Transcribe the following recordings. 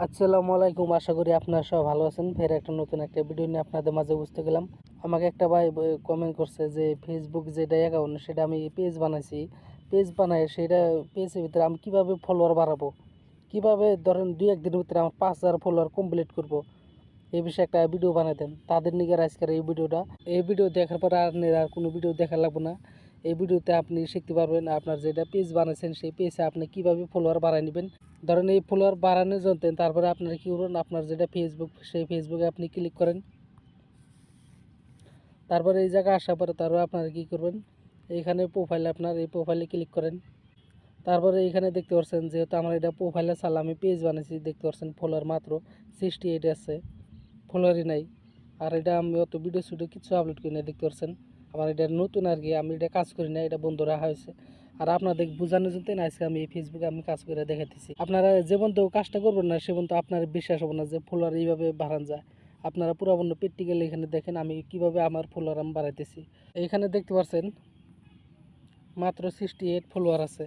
আসসালামু আলাইকুম। আশা করি আপনারা সব ভালো আছেন। ফের একটা নতুন একটা ভিডিও নিয়ে আপনাদের মাঝে বুঝতে গেলাম। আমাকে একটা ভাই কমেন্ট করছে যে ফেসবুক যেটা অ্যাকাউন্ট সেটা আমি পেজ বানাইছি। পেজ বানাই সেটা পেজের ভিতরে আমি কীভাবে ফলোয়ার বাড়াবো, কীভাবে ধরেন 2-1 দিনের ভিতরে আমার 5,000 ফলোয়ার কমপ্লিট করব, এই বিষয়ে একটা ভিডিও বানাই দেন। তাদের নিয়ে আজকের এই ভিডিওটা। এই ভিডিও দেখার পর আর কোনো ভিডিও দেখা লাগবে না। এই ভিডিওতে আপনি শিখতে পারবেন আপনার যেটা পেজ বানাইছেন সেই পেজে আপনি কীভাবে ফলোয়ার বাড়ায় নেবেন। ধরেন এই ফলোয়ার বাড়ানো জানতেন, তারপরে আপনারা কী করবেন, আপনার যেটা ফেসবুক সেই ফেসবুকে আপনি ক্লিক করেন। তারপরে এই জায়গায় আসার পরে তারপরে আপনারা কী করবেন, এইখানে প্রোফাইলে আপনার এই প্রোফাইলে ক্লিক করেন। তারপরে এইখানে দেখতে পাচ্ছেন যেহেতু আমার এটা প্রোফাইলে চাল আমি পেজ বানিয়েছি, দেখতে পাচ্ছেন ফলোয়ার মাত্র 68 আছে, ফলোয়ারই নাই। আর এটা আমি অত ভিডিও সিডিও কিছু আপলোড করি না, দেখতে পাচ্ছেন। আমার এটা নতুন আর কি, আমি এটা কাজ করি না, এটা বন্ধ রাখা হয়েছে। আর আপনাদের বোঝানোর জন্য আজকে আমি এই ফেসবুকে আমি কাজ করে দেখাতেছি। আপনারা যে বন্ধু কাজটা করবেন না সে বন্ধু আপনার বিশ্বাস হবে না যে ফলোয়ার এইভাবে বাড়ানো যায়। আপনারা পুরাবন্ধ প্র্যাকটিক্যালি এখানে দেখেন আমি কিভাবে আমার ফলোয়ার আমি বাড়াইতেছি। এইখানে দেখতে পাচ্ছেন মাত্র 68 ফলোয়ার আছে।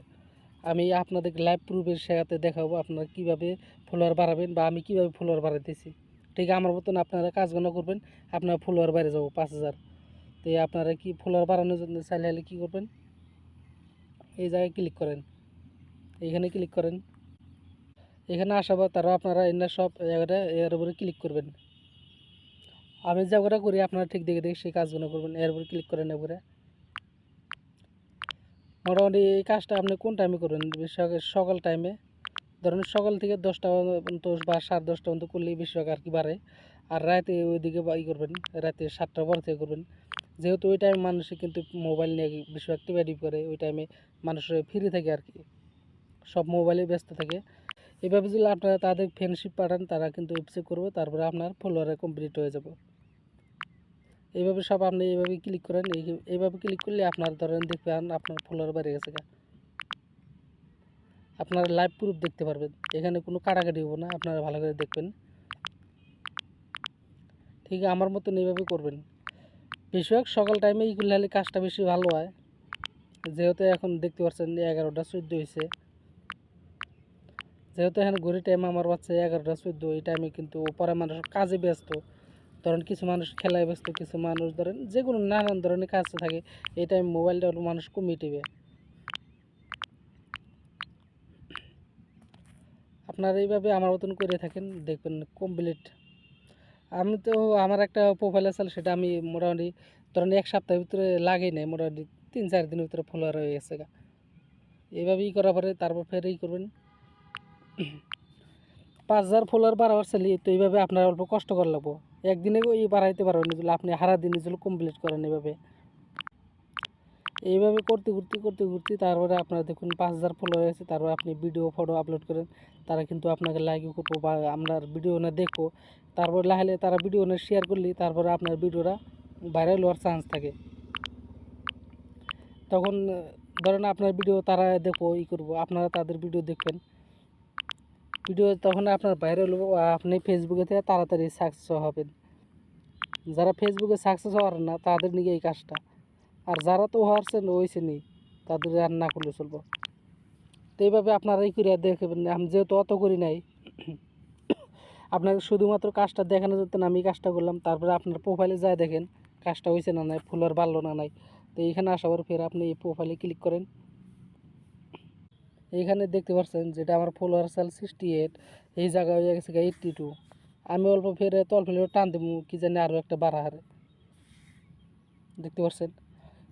আমি আপনাদের লাইভ প্রুফের সাথে দেখাবো আপনারা কীভাবে ফলোয়ার বাড়াবেন বা আমি কীভাবে ফলোয়ার বাড়াইতেছি। ঠিক আমার মতন আপনারা কাজগুলো করবেন, আপনার ফলোয়ার বেড়ে যাবো 5,000। তো আপনারা কি ফলোয়ার বাড়ানোর জন্য চাইলে হলে কী করবেন, এই জায়গায় ক্লিক করেন, এইখানে ক্লিক করেন। এখানে আসার পর তারা আপনারা এনার সব জায়গাটা এর উপরে ক্লিক করবেন। আমি জায়গাটা করি আপনারা ঠিক দেখে দেখে সেই কাজগুলো করবেন। এর উপরে ক্লিক করেন। এরপরে মোটামুটি এই কাজটা আপনি কোন টাইমে করবেন, সকাল টাইমে, ধরেন সকাল থেকে 10টা পর্যন্ত বা 10:30 পর্যন্ত করলেই বেশিরভাগ আর কি বাড়ে। আর রাতে ওইদিকে করবেন, রাতে 7টার পর থেকে করবেন, যেহেতু ওই টাইমে মানুষে কিন্তু মোবাইল নিয়ে বেশিরভাগ টিপাটিপ করে। ওই টাইমে মানুষের ফ্রি থাকে আর কি, সব মোবাইলে ব্যস্ত থাকে। এভাবে যদি আপনারা তাদের ফ্রেন্ডশিপ পাঠান তারা কিন্তু অ্যাকসেপ্ট করবে, তারপরে আপনার ফলোয়ারে কমপ্লিট হয়ে যাবে। এইভাবে সব আপনি এইভাবে ক্লিক করেন। এইভাবে ক্লিক করলে আপনার ধরেন দেখবেন আপনার ফলোয়ার বেড়ে গেছে। আপনারা লাইভ প্রুফ দেখতে পারবেন, এখানে কোনো কাটাকাটি হবো না, আপনারা ভালো করে দেখবেন। ঠিক আমার মতন এইভাবে করবেন। বেশিরভাগ সকাল টাইমে এইগুলো হলে কাজটা বেশি ভালো হয়, যেহেতু এখন দেখতে পাচ্ছেন 11টা 14 হয়েছে। যেহেতু এখানে ঘড়ি টাইম আমার বাচ্চা 11টা 14, এই টাইমে কিন্তু পরে মানুষ কাজে ব্যস্ত, ধরেন কিছু মানুষ খেলায় ব্যস্ত, কিছু মানুষ ধরেন যে কোনো নানান ধরনের কাজ থাকে। এই টাইম মোবাইলটা মানুষ কমিয়ে টিবে। আপনারা এইভাবে আমার মতন করে থাকেন, দেখবেন কমপ্লিট। আমি তো আমার একটা প্রোফাইল আছে সেটা আমি মোটামুটি ধরেন 1 সপ্তাহের ভিতরে লাগেই নাই, মোটামুটি 3-4 দিনের ভিতরে ফলোয়ার হয়ে গেছে। এইভাবেই করার পরে তারপর ফের এই করবেন 5,000 ফলোয়ার বাড়াবার চাইলে তো এইভাবে আপনার অল্প কষ্ট করা লাগবো। একদিনে এই বাড়াইতে পারবেন যদি আপনি সারা দিন যদি কমপ্লিট করেন। এইভাবে করতে করতে তারপরে আপনার দেখুন 5,000 ফলোয়ার আছে। তারপর আপনি ভিডিও ফটো আপলোড করেন, তারা কিন্তু আপনাকে লাইক করবো বা আপনার ভিডিও না দেখবো। তারপর লাহলে তারা ভিডিও না শেয়ার করলে তারপরে আপনার ভিডিওটা ভাইরাল হওয়ার চান্স থাকে। তখন ধরেন আপনার ভিডিও তারা দেখবো করবো, আপনারা তাদের ভিডিও দেখবেন, ভিডিও তখন আপনার ভাইরাল হবো, আপনি ফেসবুকে থেকে তাড়াতাড়ি সাকসেস হবেন। যারা ফেসবুকে সাকসেস হওয়ার না তাদের নিয়ে এই কাজটা, আর যারা তো হওয়ারছেন হয়েছে নি তাদের আর না করলে চলবো। তো এইভাবে আপনারা এই করে দেখবেন। আমি যেহেতু অত করি নাই, আপনাকে শুধুমাত্র কাজটা দেখানোর জন্য আমি কাজটা করলাম। তারপরে আপনার প্রোফাইলে যায় দেখেন কাজটা হয়েছে না নাই, ফলোয়ার বাড়লো না নাই। তো এইখানে আসার পর ফের আপনি এই প্রোফাইলে ক্লিক করেন। এইখানে দেখতে পাচ্ছেন যেটা আমার ফলোয়ার চাল 68, এই জায়গায় হয়ে গেছে 82। আমি অল্প ফের তল ফেলে টান দেবো কি জানি আরও একটা বাড়া হারে, দেখতে পাচ্ছেন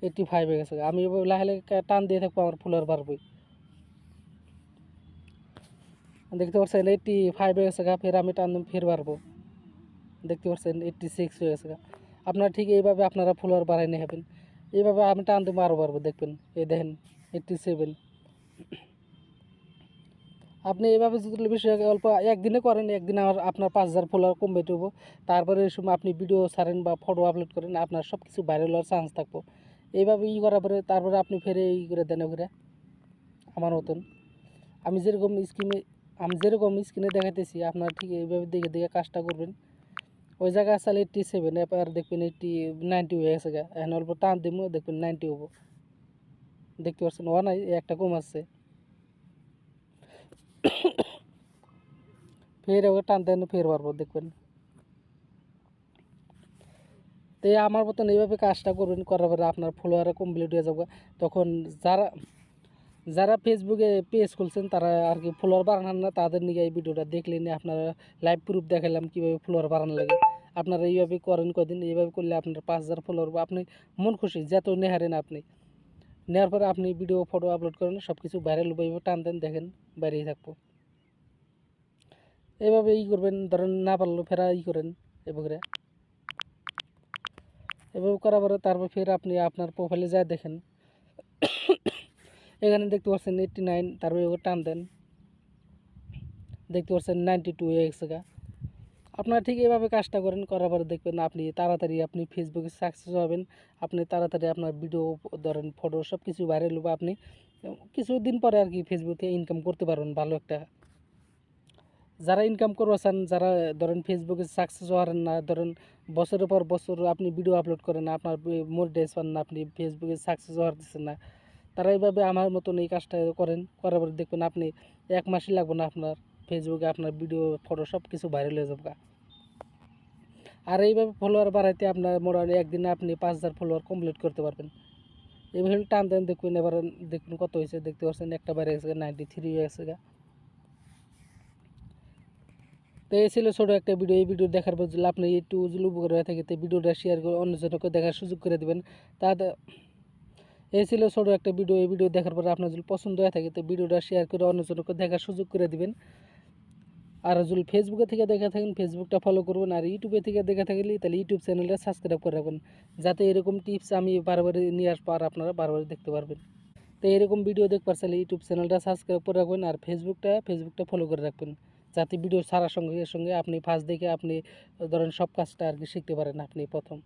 85 হয়ে গেছে। আমি লাহে লাহে টান দিয়ে থাকবো, আমার ফলোয়ার বাড়বই। দেখতে পাচ্ছেন 85 হয়ে গেছে, ফের আমি টান দেবো ফের বাড়বো, দেখতে পাচ্ছেন 86 হয়ে গেছে। আপনারা ঠিক এইভাবে আপনারা ফলোয়ার বাড়াই নিয়ে হবেন। এইভাবে আমি টান দেবো আরও বাড়বো, দেখবেন এই দেখেন 87। আপনি এইভাবে যদি বিষয় অল্প একদিনে করেন, একদিনে আপনার 5,000 ফলোয়ার কমবে দেবো। তারপরে এই সময় আপনি ভিডিও ছাড়েন বা ফটো আপলোড করেন, আপনার সব কিছু ভাইরাল হওয়ার চান্স থাকবো। এইভাবে করার পরে তারপরে আপনি ফেরে করে দেন ওগুলো আমার মতন। আমি যেরকম স্ক্রিনে দেখাইতেছি আপনার ঠিক এইভাবে দেখে দেখে কাজটা করবেন। ওই জায়গায় আসলে 87, এবার দেখবেন 90 হয়ে গেছে। এখন অল্প টান দিব, দেখবেন 90 হবো, দেখতে পাচ্ছেন নাই একটা কম আছে। ফের ওকে টান দেন, ফের পারবো দেখবেন। তো এই আমার মতন এইভাবে কাজটা করবেন, করার পরে আপনার ফলোয়ারে কমপ্লিট হয়ে যাবে। তখন যারা যারা ফেসবুকে পেজ খুলছেন তারা আর কি ফলোয়ার বাড়ান না, তাদের নিয়ে এই ভিডিওটা দেখলেন, আপনারা লাইভ প্রুফ দেখালাম কীভাবে ফলোয়ার বাড়ানো লাগে। আপনারা এইভাবে করেন কদিন, এইভাবে করলে আপনার 5,000 ফলোয়ার বা আপনি মন খুশি যত নেহারেন আপনি নেওয়ার পরে আপনি ভিডিও ফটো আপলোড করেন, সব কিছু ভাইরাল হবে, এইভাবে টান দেন, দেখেন বাইরেই থাকবো। এইভাবে করবেন, ধরেন না পারলেও ফেরা করেন এভাবে। এভাবে করার পরে তারপর ফের আপনি আপনার প্রোফাইলে যা দেখেন, এখানে দেখতে পাচ্ছেন 89, তারপরে ওকে টান দেন, দেখতে পাচ্ছেন 92 হয়ে গেছে গা। আপনারা ঠিক এইভাবে কাজটা করেন, করার পরে দেখবেন আপনি তাড়াতাড়ি আপনি ফেসবুকে সাকসেস হবেন। আপনি তাড়াতাড়ি আপনার ভিডিও, ধরেন ফটো, সব কিছু ভাইরাল হবে। আপনি কিছুদিন পরে আর কি ফেসবুক থেকে ইনকাম করতে পারবেন ভালো একটা। যারা ইনকাম করতে চান, যারা ধরেন ফেসবুকে সাকসেস হওয়ার না, ধরেন বছরের পর বছর আপনি ভিডিও আপলোড করেন না, আপনার মনিটাইজ পান না, আপনি ফেসবুকে সাকসেস হওয়ার দিচ্ছেন না, তারা এইভাবে আমার মতন এই কাজটা করেন, করার পরে দেখবেন আপনি 1 মাসই লাগবে না, আপনার ফেসবুকে আপনার ভিডিও ফটো সব কিছু ভাইরাল হয়ে যাবে। আর এইভাবে ফলোয়ার বাড়াইতে আপনার মোটামুটি একদিনে আপনি 5,000 ফলোয়ার কমপ্লিট করতে পারবেন। এইভাবে টান দেন, দেখবেন এবার দেখুন কত হয়েছে, দেখতে পাচ্ছেন একটা বাইরে গেছে 93 হয়ে গেছে গা। তো এই ছিল ছোটো একটা ভিডিও। এই ভিডিও দেখার পর যদি আপনি একটু যদি উপকার হয়ে থাকে তো ভিডিওটা শেয়ার করে অন্যজনকে দেখার সুযোগ করে দেবেন। তাতে এই ছিল ছোটো একটা ভিডিও। এই ভিডিও দেখার পরে আপনার যদি পছন্দ হয়ে থাকে তো ভিডিওটা শেয়ার করে অন্যজনকে দেখার সুযোগ করে দেবেন। আর যদি ফেসবুকে থেকে দেখে থাকেন ফেসবুকটা ফলো করবেন, আর ইউটিউবে থেকে দেখে থাকলে তাহলে ইউটিউব চ্যানেলটা সাবস্ক্রাইব করে রাখবেন, যাতে এরকম টিপস আমি বারবার নিয়ে আসবো আর আপনারা বারবার দেখতে পারবেন। তো এরকম ভিডিও দেখবার চাইলে ইউটিউব চ্যানেলটা সাবস্ক্রাইব করে রাখবেন, আর ফেসবুকটা ফলো করে রাখবেন, যাতে ভিডিও ছাড়ার সঙ্গে সঙ্গে আপনি ফার্স্ট দেখে আপনি ধরেন সব কাজটা আর কি শিখতে পারেন। আপনি প্রথম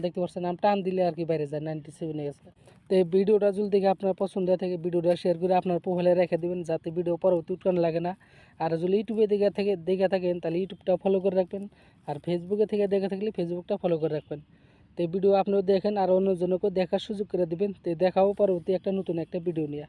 দেখতে পাচ্ছেন আমি টান দিলে আর কি বাইরে যায় 97 গেছে। তো এই ভিডিওটা যদি দেখে আপনার পছন্দ হয়ে থাকে ভিডিওটা শেয়ার করে আপনার প্রোফাইলে রেখে দেবেন, যাতে ভিডিও পরবর্তী উৎকান লাগে না। আর যদি ইউটিউবে দেখে থাকেন তাহলে ইউটিউবটা ফলো করে রাখবেন, আর ফেসবুকে থেকে দেখে থাকলে ফেসবুকটা ফলো করে রাখবেন। তো এই ভিডিও আপনিও দেখেন আর অন্যজনকেও দেখার সুযোগ করে দেবেন। তো দেখাও পরবর্তী একটা নতুন একটা ভিডিও নিয়ে।